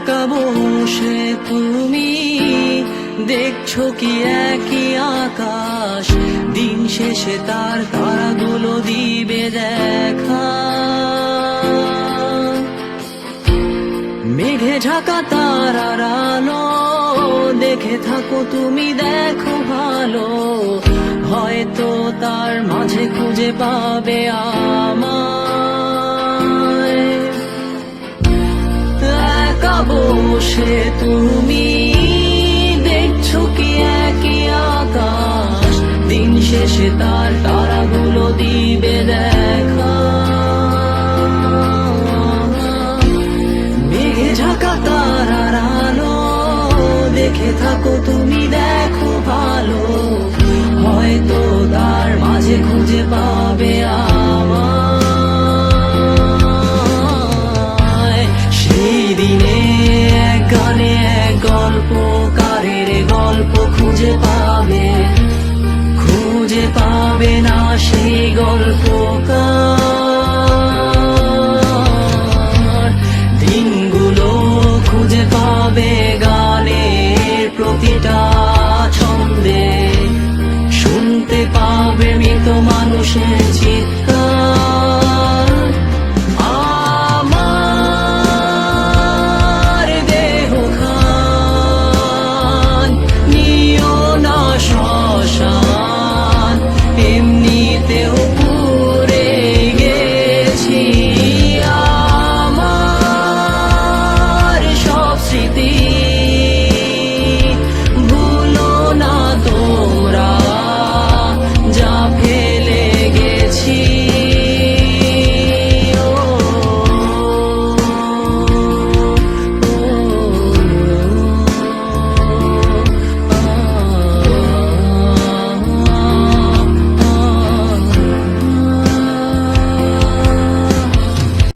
একা বসে তুমি দেখছো কি একই আকাশ, দিন শেষে তার তারাগুলো দিবে দেখা। মেঘে ঢাকা তারার আলো দেখে থাকো তুমি, দেখো ভালো, হয়তো তার মাঝে খুঁজে পাবে আমায়। একা বসে তুমি দেখছো কি একই আকাশ, দিন শেষে তার তারাগুলো দিবে দেখা। মেঘে ঢাকা তারার আলো দেখে থাকো তুমি, দেখো ভালো, হয়তো তার মাঝে খুঁজে পাবে আমায়। সেই দিনে এক গানে এক গল্পকারের গল্প খুঁজে পাবে, খুঁজে পাবে না সেই গল্পকার। দিনগুলো খুঁজে পাবে গানের প্রতিটা ছন্দে, শুনতে পাবে মৃত মানুষের